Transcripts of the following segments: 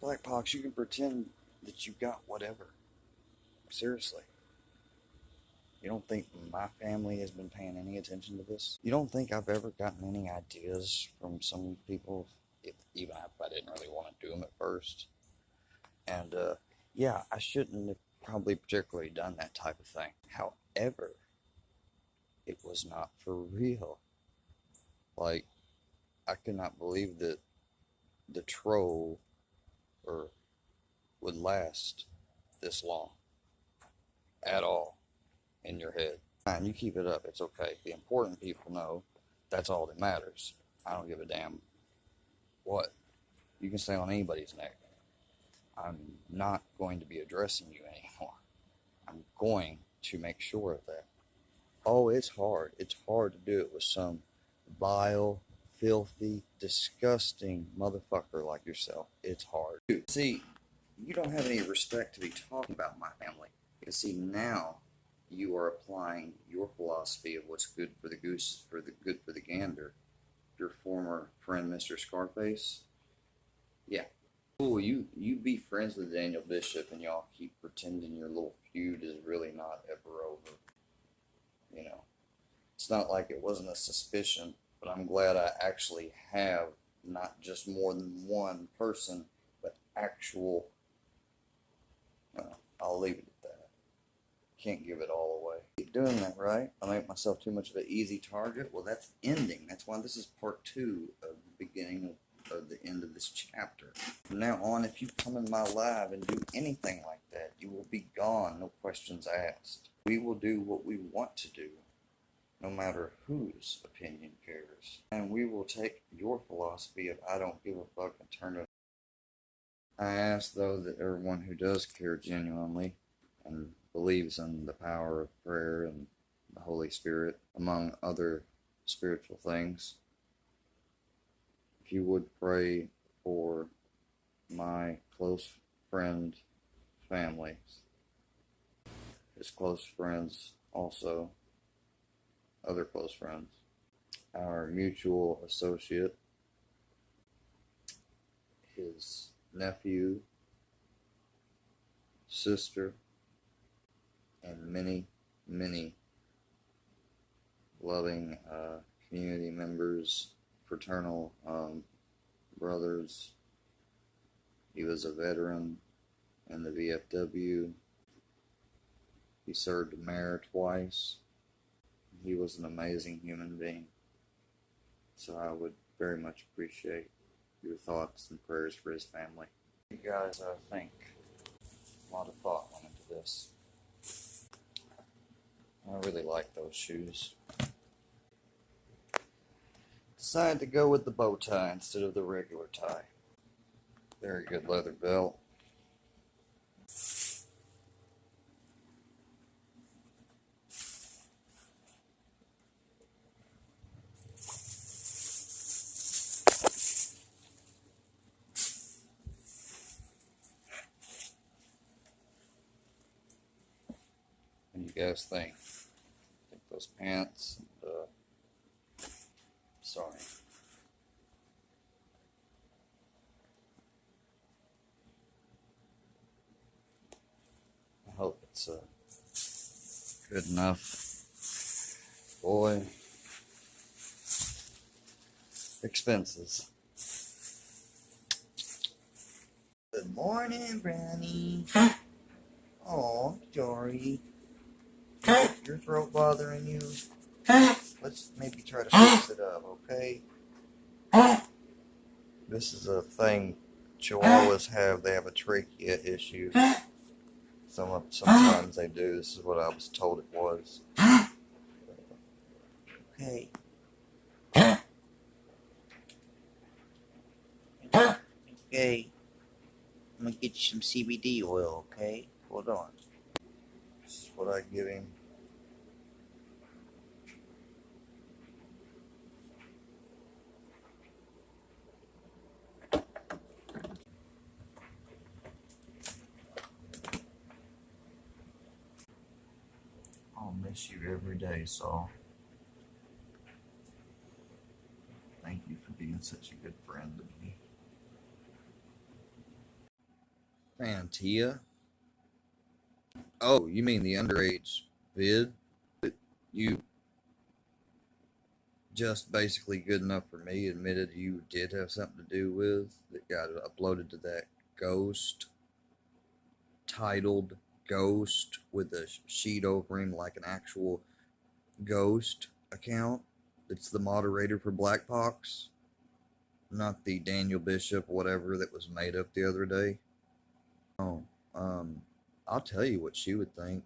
Black Pox, you can pretend that you got whatever. Seriously. You don't think my family has been paying any attention to this? You don't think I've ever gotten any ideas from some people, even if I didn't really want to do them at first? And, yeah, I shouldn't have probably particularly done that type of thing. However, it was not for real. Like, I could not believe that the troll would last this long at all in your head. Fine, you keep it up. It's okay. The important people know that's all that matters. I don't give a damn what. You can stay on anybody's neck. I'm not going to be addressing you anymore. I'm going to make sure of that. Oh, it's hard. It's hard to do it with some vile, filthy, disgusting motherfucker like yourself. It's hard. Dude, see, you don't have any respect to be talking about my family. Because see, now you are applying your philosophy of what's good for the goose, good for the gander. Your former friend, Mr. Scarface. Yeah. Cool, you be friends with Daniel Bishop and y'all keep pretending your little feud is really not ever over. You know, it's not like it wasn't a suspicion, but I'm glad I actually have not just more than one person, but actual. I'll leave it at that. Can't give it all away. Keep doing that, right? I make myself too much of an easy target. Well, that's ending. That's why this is part 2 of the beginning of the end of this chapter. From now on, if you come in my live and do anything like that, you will be gone, no questions asked. We will do what we want to do, no matter whose opinion cares. And we will take your philosophy of I don't give a fuck and turn it. I ask, though, that everyone who does care genuinely and believes in the power of prayer and the Holy Spirit, among other spiritual things, if you would pray for my close friend family, his close friends also, other close friends, our mutual associate, his nephew, sister, and many, many loving community members, fraternal brothers. He was a veteran in the VFW. He served mayor twice. He was an amazing human being. So I would very much appreciate your thoughts and prayers for his family. You guys, I think a lot of thought went into this. I really like those shoes. Decided to go with the bow tie instead of the regular tie. Very good leather belt. What do you guys think? Think those pants and, sorry. I hope it's good enough. Boy, expenses. Good morning, Brownie. Oh, Jory. Your throat bothering you? Let's maybe try to fix it up, okay? This is a thing Chihuahuas have. They have a trachea issue. Sometimes they do. This is what I was told it was. Okay. Okay. I'm gonna get you some CBD oil, okay? Hold on. This is what I give him. I'll miss you every day, Saul. Thank you for being such a good friend to me. Fantia? Oh, you mean the underage vid that you just basically good enough for me admitted you did have something to do with that got uploaded to that ghost titled Ghost with a sheet over him like an actual ghost account? It's the moderator for Blackbox, not the Daniel Bishop whatever that was made up the other day. Oh, I'll tell you what she would think.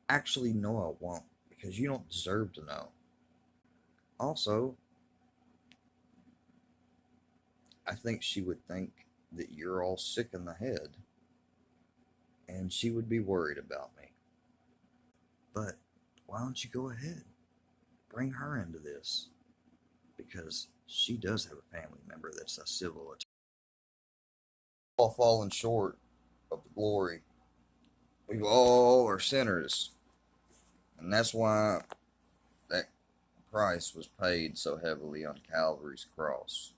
Actually, no, I won't, because you don't deserve to know. Also, I think she would think that you're all sick in the head, and she would be worried about me. But why don't you go ahead? Bring her into this, because she does have a family member that's a civil attorney. All fallen short of the glory. We all are sinners, and that's why that price was paid so heavily on Calvary's cross.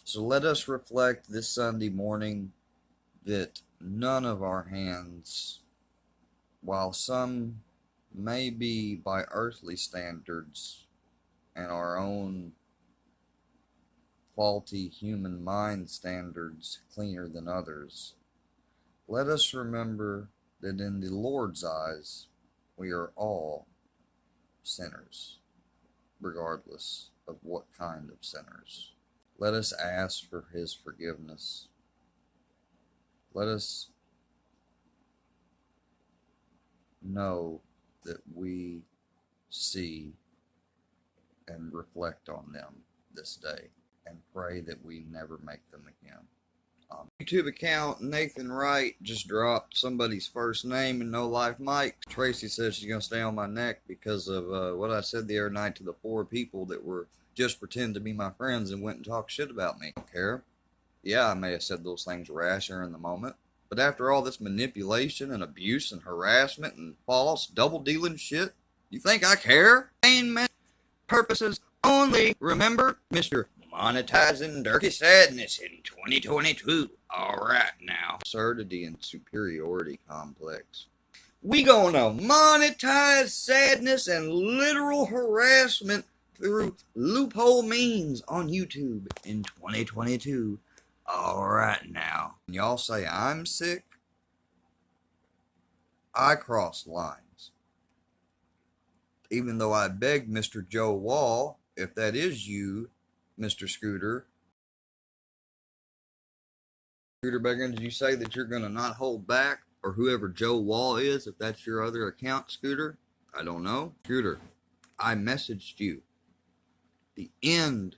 So let us reflect this Sunday morning that none of our hands, while some may be by earthly standards and our own faulty human mind standards cleaner than others, let us remember that in the Lord's eyes we are all sinners, regardless of what kind of sinners. Let us ask for His forgiveness. Let us know that we see and reflect on them this day and pray that we never make them again. YouTube account Nathan Wright just dropped somebody's first name in No Life Mike. Tracy says she's going to stay on my neck because of what I said the other night to the 4 people that were just pretend to be my friends and went and talked shit about me. I don't care. Yeah, I may have said those things rasher in the moment, but after all this manipulation and abuse and harassment and false double-dealing shit, you think I care? Entertainment purposes only. Remember, Mr. Monetizing Dirty Sadness in 2022. Alright now. Absurdity and superiority complex. We gonna monetize sadness and literal harassment through loophole means on YouTube in 2022. Alright now. Y'all say I'm sick? I cross lines. Even though I begged Mr. Joe Wall, if that is you, Mr. Scooter Beggin, did you say that you're going to not hold back? Or whoever Joe Wall is, if that's your other account, Scooter? I don't know. Scooter, I messaged you the end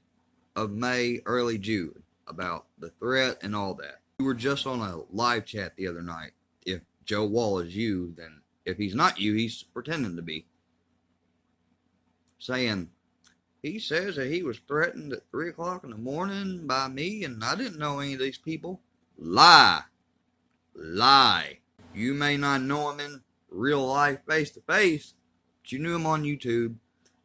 of May, early June, about the threat and all that. We were just on a live chat the other night. If Joe Wall is you, then if he's not you, he's pretending to be. Saying, he says that he was threatened at 3 o'clock in the morning by me, and I didn't know any of these people. Lie. Lie. You may not know him in real life face to face, but you knew him on YouTube,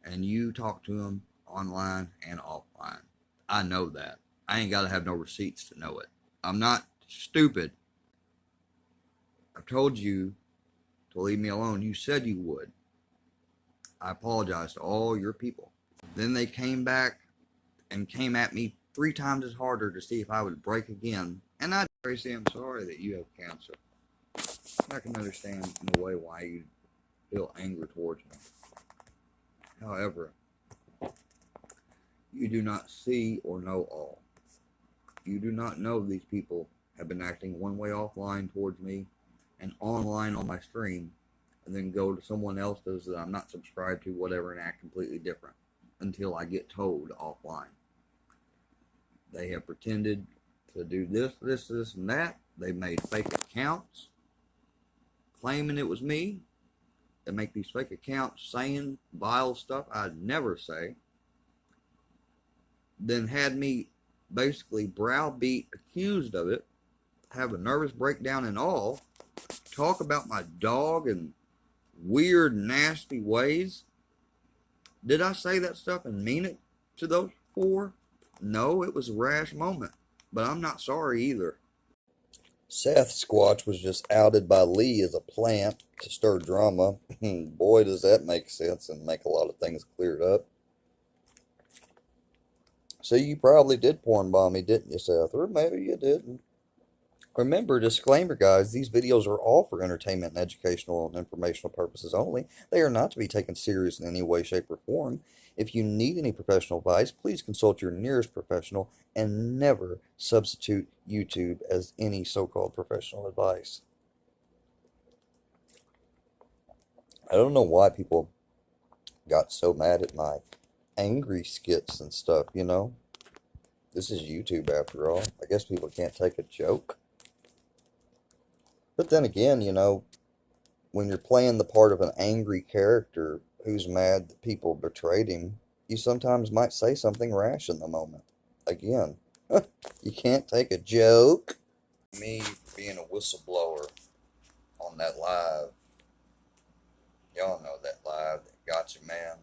and you talked to him online and offline. I know that. I ain't got to have no receipts to know it. I'm not stupid. I've told you to leave me alone. You said you would. I apologize to all your people. Then they came back and came at me 3 times as harder to see if I would break again. And I, Tracy, I'm sorry that you have cancer. I can understand in a way why you feel anger towards me. However, you do not see or know all. You do not know these people have been acting one way offline towards me and online on my stream, and then go to someone else's that I'm not subscribed to, whatever, and act completely different until I get told offline. They have pretended to do this, and that. They made fake accounts claiming it was me. They make these fake accounts saying vile stuff I'd never say. Then had me basically browbeat, accused of it, have a nervous breakdown and all, talk about my dog in weird, nasty ways. Did I say that stuff and mean it to those 4? No, it was a rash moment, but I'm not sorry either. Seth Squatch was just outed by Lee as a plant to stir drama. Boy, does that make sense and make a lot of things cleared up. So you probably did porn bomb me, didn't you, Seth? Or maybe you didn't. Remember, disclaimer, guys, these videos are all for entertainment and educational and informational purposes only. They are not to be taken serious in any way, shape, or form. If you need any professional advice, please consult your nearest professional and never substitute YouTube as any so-called professional advice. I don't know why people got so mad at my angry skits and stuff, you know? This is YouTube after all. I guess people can't take a joke. But then again, you know, when you're playing the part of an angry character who's mad that people betrayed him, you sometimes might say something rash in the moment. Again, you can't take a joke. Me being a whistleblower on that live, y'all know that live that Gotcha Man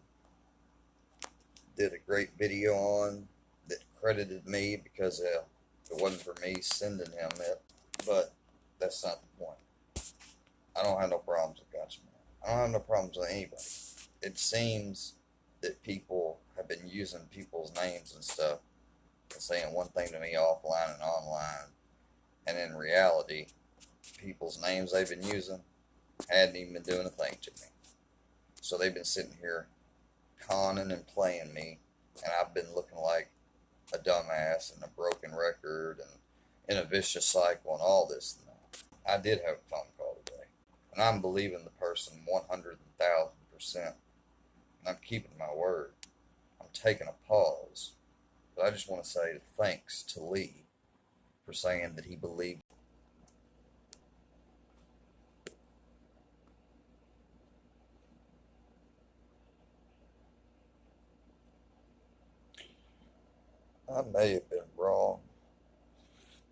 did a great video on that credited me because if it wasn't for me sending him it. But that's not the point. I don't have no problems with Gotcha Man. I don't have no problems with anybody. It seems that people have been using people's names and stuff and saying one thing to me offline and online, and in reality, people's names they've been using hadn't even been doing a thing to me. So they've been sitting here conning and playing me, and I've been looking like a dumbass and a broken record and in a vicious cycle and all this and that. I did have a phone call today, and I'm believing the person 100,000%, and I'm keeping my word. I'm taking a pause, but I just want to say thanks to Lee for saying that he believed. I may have been wrong,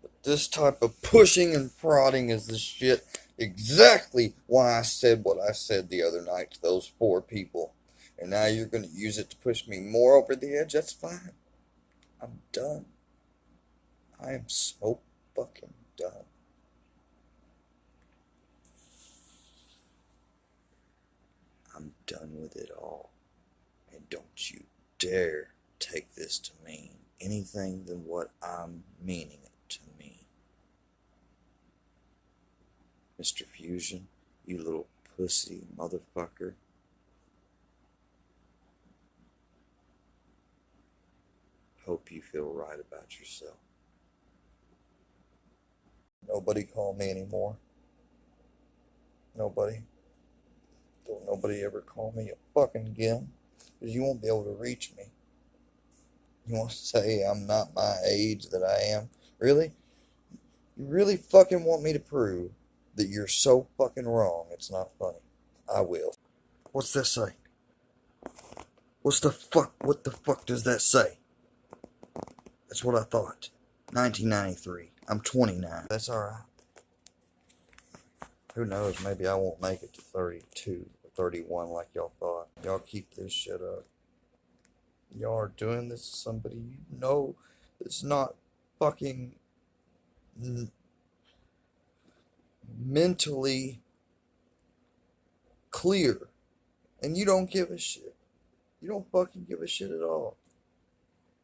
but this type of pushing and prodding is the shit exactly why I said what I said the other night to those 4 people. And now you're going to use it to push me more over the edge? That's fine. I'm done. I am so fucking done. I'm done with it all. And don't you dare take this to mean anything than what I'm meaning it to mean. Mr. Fusion, you little pussy motherfucker. Hope you feel right about yourself. Nobody call me anymore. Nobody. Don't nobody ever call me a fucking again. Because you won't be able to reach me. You want to say I'm not my age that I am? Really? You really fucking want me to prove that you're so fucking wrong it's not funny? I will. What's that say? What the fuck does that say? That's what I thought. 1993. I'm 29. That's alright. Who knows, maybe I won't make it to 32 or 31 like y'all thought. Y'all keep this shit up. Y'all are doing this to somebody you know that's not fucking mentally clear. And you don't give a shit. You don't fucking give a shit at all.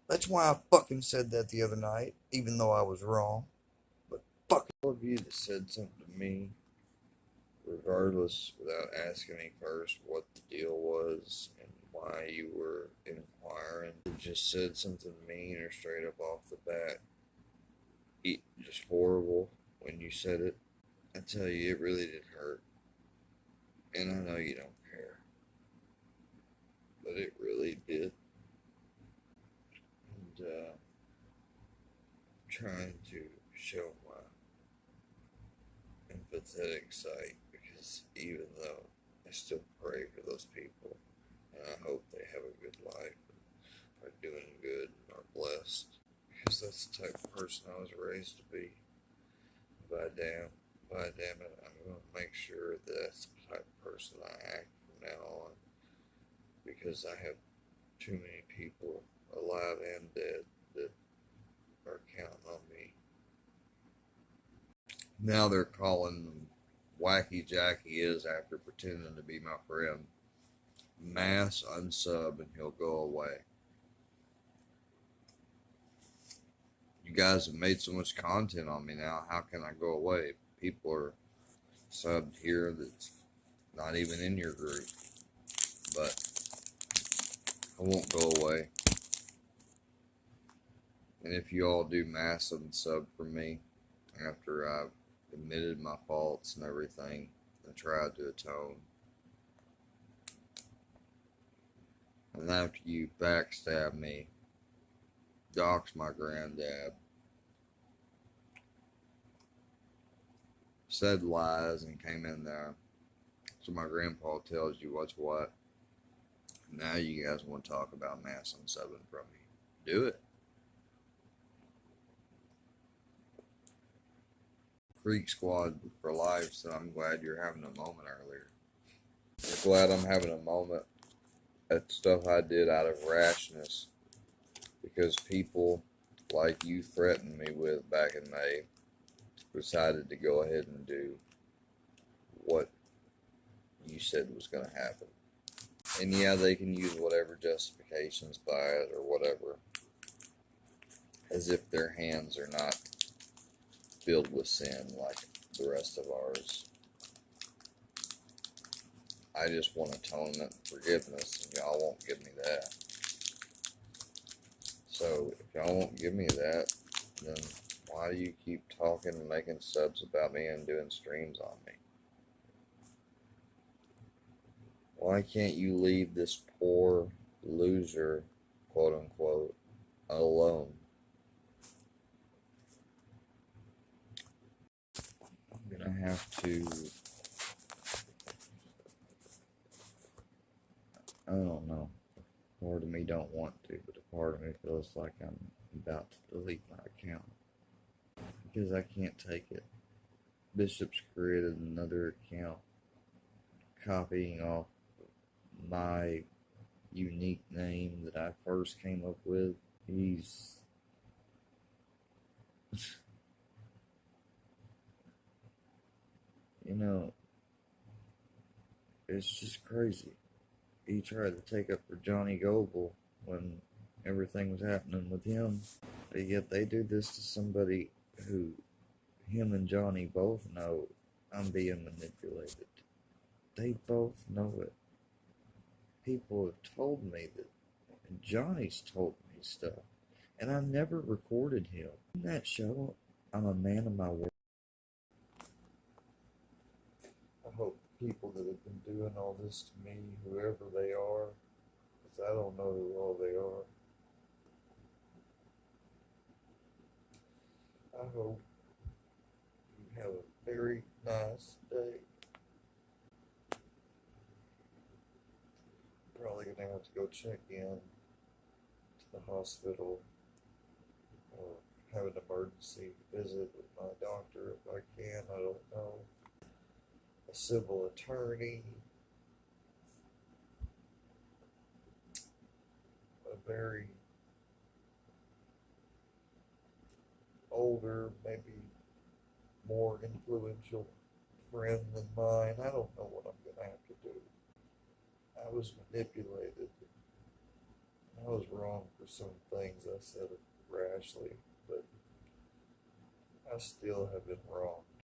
That's why I fucking said that the other night, even though I was wrong. But fuck all of you that said something to me, regardless, without asking me first what the deal was and why you were inquiring. You just said something mean or straight up off the bat. Just horrible when you said it. I tell you, it really did hurt. And I know you don't care. But it really did. And, trying to show my empathetic side because even though I still pray for those people and I hope they have a good life and are doing good and are blessed because that's the type of person I was raised to be. By damn it, I'm going to make sure that that's the type of person I act from now on because I have too many people alive and dead that are counting on me. Now they're calling Wacky Jackie is after pretending to be my friend. Mass unsub and he'll go away. You guys have made so much content on me now. How can I go away? People are subbed here that's not even in your group. But I won't go away. And if you all do mass unsub for me after I've admitted my faults and everything and tried to atone, and after you backstab me, dox my granddad, said lies and came in there, so my grandpa tells you what's what, now you guys want to talk about mass unsubbing from me. Do it. Freak Squad for life, so I'm glad you're having a moment earlier. I'm glad I'm having a moment at stuff I did out of rashness, because people like you threatened me with back in May decided to go ahead and do what you said was going to happen. And yeah, they can use whatever justifications by it or whatever, as if their hands are not filled with sin like the rest of ours. I just want atonement and forgiveness, and y'all won't give me that. So if y'all won't give me that, then why do you keep talking and making subs about me and doing streams on me? Why can't you leave this poor loser, quote unquote, alone? I'm gonna have to, I don't know. Part of me don't want to, but a part of me feels like I'm about to delete my account, because I can't take it. Bishop's created another account, copying off my unique name that I first came up with. He's you know, it's just crazy. He tried to take up for Johnny Goble when everything was happening with him, but yet they do this to somebody who him and Johnny both know I'm being manipulated. They both know it. People have told me that, and Johnny's told me stuff, and I never recorded him. In that show, I'm a man of my word. I hope people that have been doing all this to me, whoever they are, because I don't know who all they are, I hope you have a very nice day. Probably gonna have to go check in to the hospital or have an emergency visit with my doctor if I can. I don't know. A civil attorney, a very older, maybe more influential friend than mine. I don't know what I'm gonna have to do. I was manipulated. I was wrong for some things I said rashly, but I still have been wrong.